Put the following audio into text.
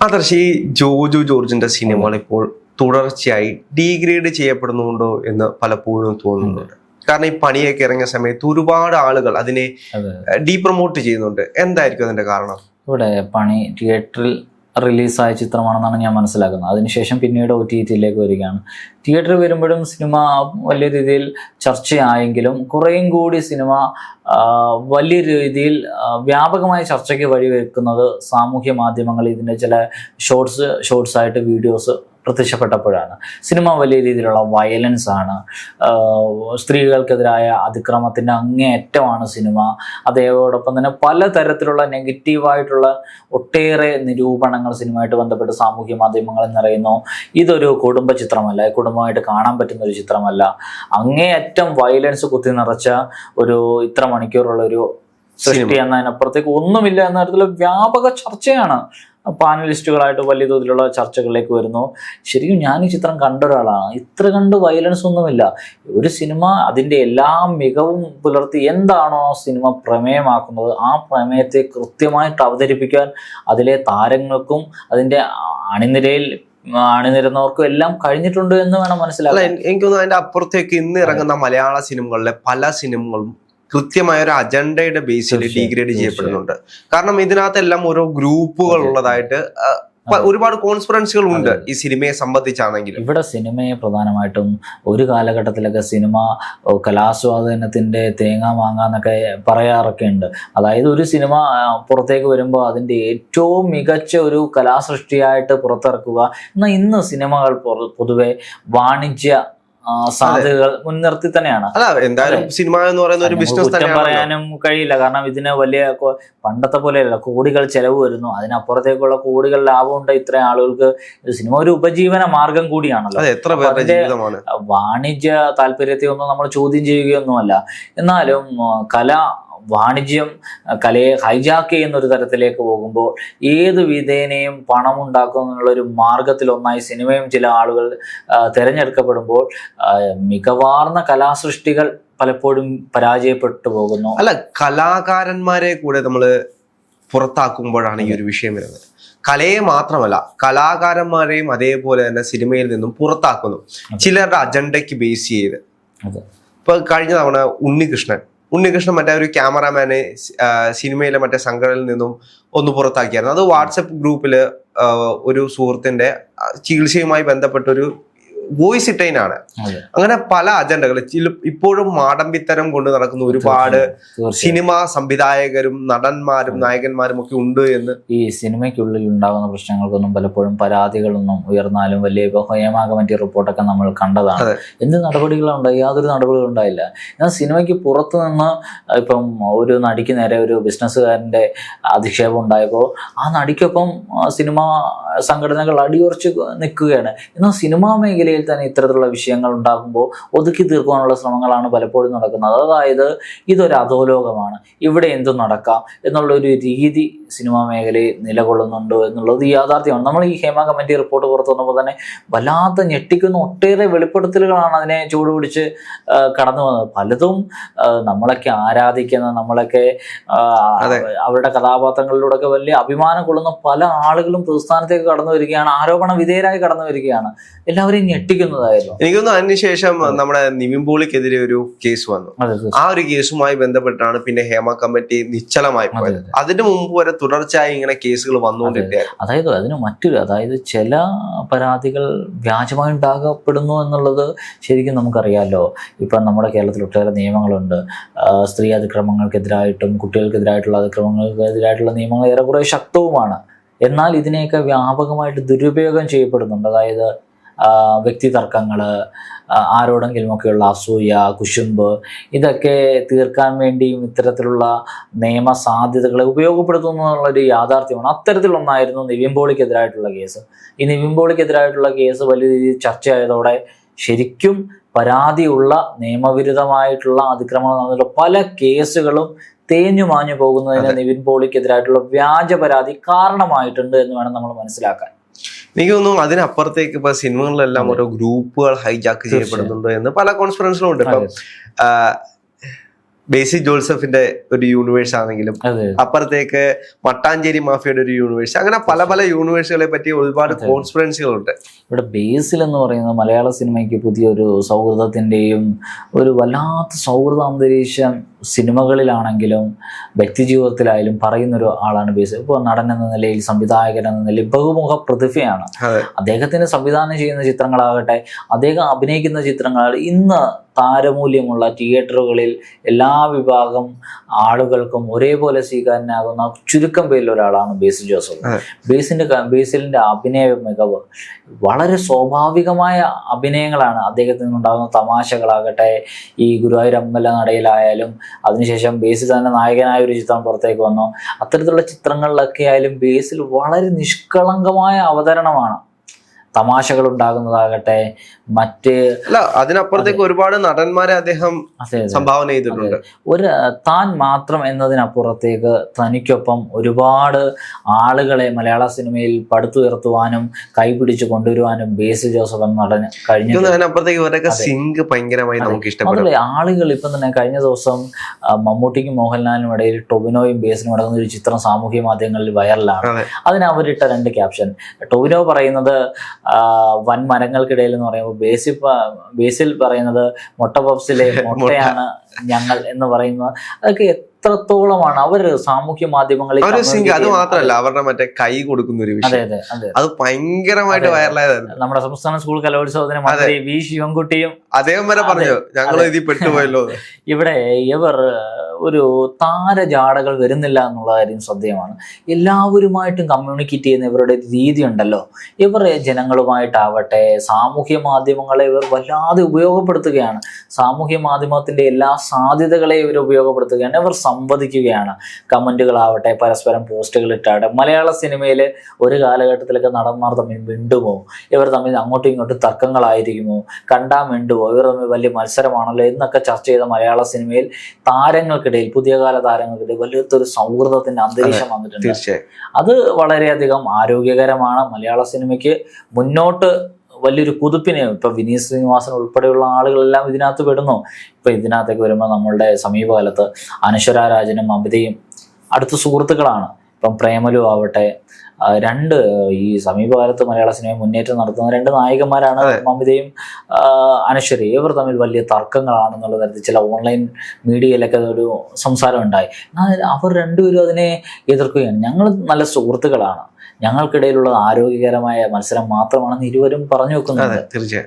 ആദർശ്, ഈ ജോജു ജോർജിന്റെ സിനിമകൾ ഇപ്പോൾ തുടർച്ചയായി ഡീഗ്രേഡ് ചെയ്യപ്പെടുന്നുണ്ടോ എന്ന് പലപ്പോഴും തോന്നുന്നുണ്ട്. കാരണം ഈ പണിയൊക്കെ ഇറങ്ങിയ സമയത്ത് ഒരുപാട് ആളുകൾ അതിനെ ഡീപ്രൊമോട്ട് ചെയ്യുന്നുണ്ട്. എന്തായിരിക്കും അതിന്റെ കാരണം? ഇവിടെ പണി തിയേറ്ററിൽ റിലീസായ ചിത്രമാണെന്നാണ് ഞാൻ മനസ്സിലാക്കുന്നത്. അതിനുശേഷം പിന്നീട് OTT-യിലേക്ക് വരികയാണ്. തിയേറ്ററിൽ വരുമ്പോഴും സിനിമ വലിയ രീതിയിൽ ചർച്ചയായെങ്കിലും കുറേയും കൂടി സിനിമ വലിയ രീതിയിൽ വ്യാപകമായ ചർച്ചയ്ക്ക് വഴിവെക്കുന്നത് സാമൂഹ്യ മാധ്യമങ്ങളിൽ ഇതിൻ്റെ ചില ഷോർട്സായിട്ട് വീഡിയോസ് പ്രത്യക്ഷപ്പെട്ടപ്പോഴാണ്. സിനിമ വലിയ രീതിയിലുള്ള വയലൻസ് ആണ്, സ്ത്രീകൾക്കെതിരായ അതിക്രമത്തിൻ്റെ അങ്ങേയറ്റമാണ് സിനിമ. അതോടൊപ്പം തന്നെ പലതരത്തിലുള്ള നെഗറ്റീവായിട്ടുള്ള ഒട്ടേറെ നിരൂപണങ്ങൾ സിനിമയായിട്ട് ബന്ധപ്പെട്ട് സാമൂഹ്യ മാധ്യമങ്ങളിൽ നിറയുന്നു. ഇതൊരു കുടുംബ ചിത്രമല്ല, കുടുംബമായിട്ട് കാണാൻ പറ്റുന്ന ഒരു ചിത്രമല്ല, അങ്ങേയറ്റം വയലൻസ് കുത്തി നിറച്ച ഒരു ഇത്ര മണിക്കൂറുള്ളൊരു സൃഷ്ടി എന്നതിനപ്പുറത്തേക്ക് ഒന്നുമില്ല എന്ന തരത്തിലുള്ള വ്യാപക ചർച്ചയാണ്. പാനലിസ്റ്റുകളായിട്ട് വലിയ തോതിലുള്ള ചർച്ചകളിലേക്ക് വരുന്നു. ശരിക്കും ഞാൻ ഈ ചിത്രം കണ്ട ഒരാളാണ്. ഇത്ര കണ്ട് വയലൻസ് ഒന്നുമില്ല. ഒരു സിനിമ അതിൻ്റെ എല്ലാ മികവും പുലർത്തി എന്താണോ സിനിമ പ്രമേയമാക്കുന്നത് ആ പ്രമേയത്തെ കൃത്യമായിട്ട് അവതരിപ്പിക്കാൻ അതിലെ താരങ്ങൾക്കും അതിൻ്റെ അണിനിരുന്നവർക്കും എല്ലാം കഴിഞ്ഞിട്ടുണ്ട് എന്ന് വേണം മനസ്സിലാക്കാൻ. എനിക്ക് തോന്നുന്നു അതിന്റെ അപ്പുറത്തേക്ക് ഇന്ന് ഇറങ്ങുന്ന മലയാള സിനിമകളിലെ പല സിനിമകളും കൃത്യമായ ഒരു അജണ്ടയുടെ ബേസിൽ ഡീഗ്രേഡ് ചെയ്യപ്പെടുന്നുണ്ട്. കാരണം ഇതിനകത്തെല്ലാം ഓരോ ഗ്രൂപ്പുകൾ ഉള്ളതായിട്ട് ഒരുപാട് കോൺസ്പിറൻസികൾ ഉണ്ട് ഈ സിനിമയെ സംബന്ധിച്ചാണെങ്കിലും. ഇവിടെ സിനിമയെ പ്രധാനമായിട്ടും ഒരു കാലഘട്ടത്തിലൊക്കെ സിനിമ കലാസ്വാദനത്തിന്റെ തേങ്ങ മാങ്ങാന്നൊക്കെ പറയാറൊക്കെ ഉണ്ട്. അതായത് ഒരു സിനിമ പുറത്തേക്ക് വരുമ്പോൾ അതിൻ്റെ ഏറ്റവും മികച്ച ഒരു കലാസൃഷ്ടിയായിട്ട് പുറത്തിറക്കുക. എന്നാൽ ഇന്ന് സിനിമകൾ പൊതുവെ വാണിജ്യ സാധ്യതകൾ മുൻനിർത്തി തന്നെയാണ്. എന്തായാലും സിനിമ എന്ന് പറയുന്ന ഒരു ബിസിനസ് പറയാനും കഴിയില്ല. കാരണം ഇതിന് വലിയ പണ്ടത്തെ പോലെയല്ല, കോടികൾ ചെലവ് വരുന്നു, അതിനപ്പുറത്തേക്കുള്ള കോടികൾ ലാഭമുണ്ട്. ഇത്രയും ആളുകൾക്ക് സിനിമ ഒരു ഉപജീവന മാർഗം കൂടിയാണല്ലോ. വാണിജ്യ താല്പര്യത്തെ ഒന്നും നമ്മൾ ചോദ്യം ചെയ്യുകയൊന്നുമല്ല. എന്നാലും വാണിജ്യം കലയെ ഹൈജാക്ക് ചെയ്യുന്ന ഒരു തരത്തിലേക്ക് പോകുമ്പോൾ ഏത് വിധേനയും പണം ഉണ്ടാക്കുക എന്നുള്ളൊരു മാർഗത്തിലൊന്നായി സിനിമയും ചില ആളുകൾ തിരഞ്ഞെടുക്കപ്പെടുമ്പോൾ മികവാർന്ന കലാസൃഷ്ടികൾ പലപ്പോഴും പരാജയപ്പെട്ടു പോകുന്നു. അല്ല, കലാകാരന്മാരെ കൂടെ നമ്മൾ പുറത്താക്കുമ്പോഴാണ് ഈ ഒരു വിഷയം വരുന്നത്. കലയെ മാത്രമല്ല, കലാകാരന്മാരെയും അതേപോലെ തന്നെ സിനിമയിൽ നിന്നും പുറത്താക്കുന്നു ചിലരുടെ അജണ്ടയ്ക്ക് ബേസ് ചെയ്ത്. ഇപ്പൊ കഴിഞ്ഞ തവണ ഉണ്ണികൃഷ്ണൻ മറ്റേ ഒരു ക്യാമറാമാനെ സിനിമയിലെ മറ്റേ സംഘടനയിൽ നിന്നും ഒന്ന് പുറത്താക്കിയായിരുന്നു. അത് വാട്സപ്പ് ഗ്രൂപ്പില് ഒരു സുഹൃത്തിന്റെ ചികിത്സയുമായി ബന്ധപ്പെട്ടൊരു വോയിസ് ഇട്ടൈനാണ്. അങ്ങനെ പല അജണ്ടകൾ ഇപ്പോഴും മാടമ്പിത്തരം കൊണ്ട് നടക്കുന്ന ഒരുപാട് സിനിമാ സംവിധായകരും നടന്മാരും നായകന്മാരും ഒക്കെ ഉണ്ട് എന്ന്. ഈ സിനിമയ്ക്കുള്ളിൽ ഉണ്ടാകുന്ന പ്രശ്നങ്ങൾക്കൊന്നും പലപ്പോഴും പരാതികളൊന്നും ഉയർന്നാലും വലിയ ഹേമ കമ്മിറ്റി റിപ്പോർട്ടൊക്കെ നമ്മൾ കണ്ടതാണ്. എന്ത് നടപടികളുണ്ടായി? യാതൊരു നടപടികളും ഉണ്ടായില്ല. എന്നാൽ സിനിമയ്ക്ക് പുറത്തു നിന്ന് ഇപ്പം ഒരു നടിക്ക് നേരെ ഒരു ബിസിനസ്സുകാരൻ്റെ അധിക്ഷേപം ഉണ്ടായപ്പോൾ ആ നടിക്കൊപ്പം സിനിമാ സംഘടനകൾ അടിയുറച്ച് നിൽക്കുകയാണ്. എന്നാൽ സിനിമാ മേഖലയിൽ തന്നെ ഇത്തരത്തിലുള്ള വിഷയങ്ങൾ ഉണ്ടാകുമ്പോൾ ഒതുക്കി തീർക്കാനുള്ള ശ്രമങ്ങളാണ് പലപ്പോഴും നടക്കുന്നത്. അതായത് ഇതൊരു അധോലോകമാണ്, ഇവിടെ എന്തും നടക്കാം എന്നുള്ളൊരു രീതി സിനിമാ മേഖലയിൽ നിലകൊള്ളുന്നുണ്ട് എന്നുള്ളത് യാഥാർത്ഥ്യമാണ്. നമ്മൾ ഈ ഹേമ കമ്മിറ്റി റിപ്പോർട്ട് പുറത്തു വന്നപ്പോൾ തന്നെ വല്ലാതെ ഞെട്ടിക്കുന്ന ഒട്ടേറെ വെളിപ്പെടുത്തലുകളാണ് അതിനെ ചൂടുപിടിച്ച് കടന്നു വന്നത്. പലതും നമ്മളൊക്കെ ആരാധിക്കുന്ന, നമ്മളൊക്കെ അവരുടെ കഥാപാത്രങ്ങളിലൂടെ ഒക്കെ വലിയ അഭിമാനം കൊള്ളുന്ന പല ആളുകളും പ്രസ്ഥാനത്തേക്ക് കടന്നു വരികയാണ്, ആരോപണ വിധേയരായി കടന്നു വരികയാണ്. എല്ലാവരെയും ഞെട്ടിക്കുന്നതായിരുന്നു. എനിക്കൊന്നും അതിനുശേഷം നമ്മുടെ നിവിൻ പോളിക്കെതിരെ ഒരു കേസ് വന്നു. ആ ഒരു കേസുമായി ബന്ധപ്പെട്ടാണ് പിന്നെ ഹേമ കമ്മിറ്റി നിശ്ചലമായി പോയത്. അതിനു മുമ്പ് വരെ തുടർച്ചയായി ഇങ്ങനെ കേസുകൾ വന്നുകൊണ്ടിരിക്കുകയായിരുന്നു. അതായത് ചില പരാതികൾ വ്യാജമായി ഉണ്ടാകപ്പെടുന്നു എന്നുള്ളത് ശരിക്കും നമുക്കറിയാമല്ലോ. ഇപ്പം നമ്മുടെ കേരളത്തിൽ ഒട്ടേറെ നിയമങ്ങളുണ്ട്. സ്ത്രീ അതിക്രമങ്ങൾക്കെതിരായിട്ടും കുട്ടികൾക്കെതിരായിട്ടുള്ള അതിക്രമങ്ങൾക്കെതിരായിട്ടുള്ള നിയമങ്ങൾ ഏറെക്കുറെ ശക്തവുമാണ്. എന്നാൽ ഇതിനെയൊക്കെ വ്യാപകമായിട്ട് ദുരുപയോഗം ചെയ്യപ്പെടുന്നുണ്ട്. അതായത് വ്യക്തി തർക്കങ്ങൾ, ആരോടെങ്കിലുമൊക്കെയുള്ള അസൂയ, കുശുമ്പ്, ഇതൊക്കെ തീർക്കാൻ വേണ്ടിയും ഇത്തരത്തിലുള്ള നിയമ സാധ്യതകളെ ഉപയോഗപ്പെടുത്തുന്നു എന്നുള്ളൊരു യാഥാർത്ഥ്യമാണ്. അത്തരത്തിലൊന്നായിരുന്നു നിവിൻ പോളിക്കെതിരായിട്ടുള്ള കേസ്. ഈ നിവിൻ പോളിക്കെതിരായിട്ടുള്ള കേസ് വലിയ രീതിയിൽ ചർച്ചയായതോടെ ശരിക്കും പരാതിയുള്ള നിയമവിരുദ്ധമായിട്ടുള്ള അതിക്രമങ്ങൾ നടന്നിട്ടുള്ള പല കേസുകളും തേഞ്ഞു മാഞ്ഞു പോകുന്നതിന് നിവിൻ പോളിക്കെതിരായിട്ടുള്ള വ്യാജ പരാതി കാരണമായിട്ടുണ്ട് എന്ന് വേണം നമ്മൾ മനസ്സിലാക്കാൻ. എനിക്ക് തോന്നുന്നു അതിനപ്പുറത്തേക്ക് ഇപ്പൊ സിനിമകളിലെല്ലാം ഓരോ ഗ്രൂപ്പുകൾ ഹൈജാക്ക് ചെയ്യപ്പെടുന്നുണ്ട് എന്ന് പല കോൺസ്പിറൻസിലും ഉണ്ട്. ഇപ്പം ബേസി ജോസഫിന്റെ ഒരു യൂണിവേഴ്സ് ആണെങ്കിലും അതെ അപ്പുറത്തേക്ക് മട്ടാഞ്ചേരി മാഫിയയുടെ ഒരു യൂണിവേഴ്സ്, അങ്ങനെ പല പല യൂണിവേഴ്സുകളെ പറ്റി ഒരുപാട് കോൺസ്പിറൻസികളുണ്ട്. ഇവിടെ ബേസിൽ എന്ന് പറയുന്നത് മലയാള സിനിമയ്ക്ക് പുതിയൊരു സൗഹൃദത്തിൻ്റെയും ഒരു വല്ലാത്ത സൗഹൃദ അന്തരീക്ഷം സിനിമകളിലാണെങ്കിലും വ്യക്തിജീവിതത്തിലായാലും പറയുന്നൊരു ആളാണ് ബേസിൽ. ഇപ്പോൾ നടൻ എന്ന നിലയിൽ, സംവിധായകൻ എന്ന നിലയിൽ ബഹുമുഖ പ്രതിഭയാണ്. അദ്ദേഹത്തിന് സംവിധാനം ചെയ്യുന്ന ചിത്രങ്ങളാകട്ടെ, അദ്ദേഹം അഭിനയിക്കുന്ന ചിത്രങ്ങൾ ഇന്ന് താരമൂല്യമുള്ള തിയേറ്ററുകളിൽ എല്ലാ വിഭാഗം ആളുകൾക്കും ഒരേപോലെ സ്വീകാര്യനാകുന്ന ചുരുക്കം പേരിൽ ഒരാളാണ് ബേസിൽ ജോസഫ്. ബേസിലിന്റെ അഭിനയ മികവ്, വളരെ സ്വാഭാവികമായ അഭിനയങ്ങളാണ് അദ്ദേഹത്തിൽ നിന്നുണ്ടാകുന്ന. തമാശകളാകട്ടെ, ഈ ഗുരുവായൂർ അമ്പല നടയിലായാലും അതിനുശേഷം ബേസിൽ തന്നെ നായകനായ ഒരു ചിത്രം പുറത്തേക്ക് വന്നു. അത്തരത്തിലുള്ള ചിത്രങ്ങളിലൊക്കെ ആയാലും ബേസിൽ വളരെ നിഷ്കളങ്കമായ അവതരണമാണ്. തമാശകൾ ഉണ്ടാകുന്നതാകട്ടെ, മറ്റ് അതിനപ്പുറത്തേക്ക് ഒരുപാട് നടന്മാരെ അദ്ദേഹം സംഭാവന ചെയ്തിട്ടുണ്ട്. ഒരു താൻ മാത്രം എന്നതിനപ്പുറത്തേക്ക് തനിക്കൊപ്പം ഒരുപാട് ആളുകളെ മലയാള സിനിമയിൽ പടുത്തുയർത്തുവാനും കൈപിടിച്ച് കൊണ്ടുവരുവാനും ബേസിൽ ജോസഫ് എന്ന നടൻ കഴിഞ്ഞു. അതുപോലെ ആളുകൾ ഇപ്പം തന്നെ കഴിഞ്ഞ ദിവസം മമ്മൂട്ടിക്കും മോഹൻലാലിനും ഇടയിൽ ടൊവിനോയും ബേസിനും അടങ്ങുന്ന ഒരു ചിത്രം സാമൂഹ്യ മാധ്യമങ്ങളിൽ വൈറലാണ്. അതിന് അവരിട്ട 2 ക്യാപ്ഷൻ. ടൊവിനോ പറയുന്നത് വൻ മരങ്ങൾക്കിടയിൽ എന്ന് പറയുമ്പോൾ ബേസിൽ പറയുന്നത് മൊട്ട പപ്സിലെ മൊട്ടയാണ് ഞങ്ങൾ എന്ന് പറയുന്നത്. അതൊക്കെ എത്രത്തോളമാണ് അവർ സാമൂഹ്യ മാധ്യമങ്ങളിൽ. അത് മാത്രമല്ല, അവരുടെ മറ്റേ കൈ കൊടുക്കുന്ന ഒരു വിഷയം, അതെ അതെ അതെ, അത് ഭയങ്കരമായിട്ട് വൈറലായതായിരുന്നു. നമ്മുടെ സംസ്ഥാന സ്കൂൾ കലോത്സവത്തിന് മന്ത്രി വി ശിവൻകുട്ടിയും അദ്ദേഹം വരെ പറഞ്ഞു ഞങ്ങൾ ഇതിൽ പെട്ടുപോയല്ലോ. ഇവിടെ ഇവർ ഒരു താരജാടകൾ വരുന്നില്ല എന്നുള്ള കാര്യം ശ്രദ്ധേയമാണ്. എല്ലാവരുമായിട്ടും കമ്മ്യൂണിക്കേറ്റ് ചെയ്യുന്ന ഇവരുടെ രീതി ഉണ്ടല്ലോ. ഇവർ ജനങ്ങളുമായിട്ടാവട്ടെ സാമൂഹ്യ മാധ്യമങ്ങളെ ഇവർ വല്ലാതെ ഉപയോഗപ്പെടുത്തുകയാണ്. സാമൂഹ്യ മാധ്യമത്തിന്റെ എല്ലാ സാധ്യതകളെ ഇവർ ഉപയോഗപ്പെടുത്തുകയാണ്. ഇവർ സംവദിക്കുകയാണ്. കമന്റുകളാവട്ടെ, പരസ്പരം പോസ്റ്റുകൾ ഇട്ടാട്ടെ. മലയാള സിനിമയിൽ ഒരു കാലഘട്ടത്തിലൊക്കെ നടന്മാർ തമ്മിൽ മിണ്ടുമോ, ഇവർ തമ്മിൽ അങ്ങോട്ടും ഇങ്ങോട്ടും തർക്കങ്ങളായിരിക്കുമോ, കണ്ടാ മിണ്ടുമോ, ഇവർ തമ്മിൽ വലിയ മത്സരമാണല്ലോ എന്നൊക്കെ ചർച്ച ചെയ്ത മലയാള സിനിമയിൽ താരങ്ങൾക്കിടയിൽ, പുതിയ കാല താരങ്ങൾക്കിടയിൽ വലിയൊരു സൗഹൃദത്തിന്റെ അന്തരീക്ഷം വന്നിട്ടുണ്ട്. അത് വളരെയധികം ആരോഗ്യകരമാണ്. മലയാള സിനിമയ്ക്ക് മുന്നോട്ട് വലിയൊരു കുതിപ്പിനെ, ഇപ്പൊ വിനീത് ശ്രീനിവാസൻ ഉൾപ്പെടെയുള്ള ആളുകളെല്ലാം ഇതിനകത്ത് പെടുന്നു. ഇപ്പൊ ഇതിനകത്തേക്ക് വരുമ്പോൾ നമ്മളുടെ സമീപകാലത്ത് അനശ്വര രാജനും അമിതയും അടുത്ത സുഹൃത്തുക്കളാണ്. ഇപ്പം പ്രേമലു ആവട്ടെ, 2 ഈ സമീപകാലത്ത് മലയാള സിനിമയിൽ മുന്നേറ്റം നടത്തുന്ന 2 നായികന്മാരാണ് മമിതയും അനശ്വരയും. ഇവർ തമ്മിൽ വലിയ തർക്കങ്ങളാണെന്നുള്ള തരത്തിൽ ചില ഓൺലൈൻ മീഡിയയിലൊക്കെ ഒരു സംസാരം ഉണ്ടായി. അവർ 2 പേരും അതിനെ എതിർക്കുകയാണ്. ഞങ്ങൾ നല്ല സുഹൃത്തുക്കളാണ്, ഞങ്ങൾക്കിടയിലുള്ള ആരോഗ്യകരമായ മത്സരം മാത്രമാണെന്ന് ഇരുവരും പറഞ്ഞു വെക്കുന്നുണ്ട്. തീർച്ചയായും.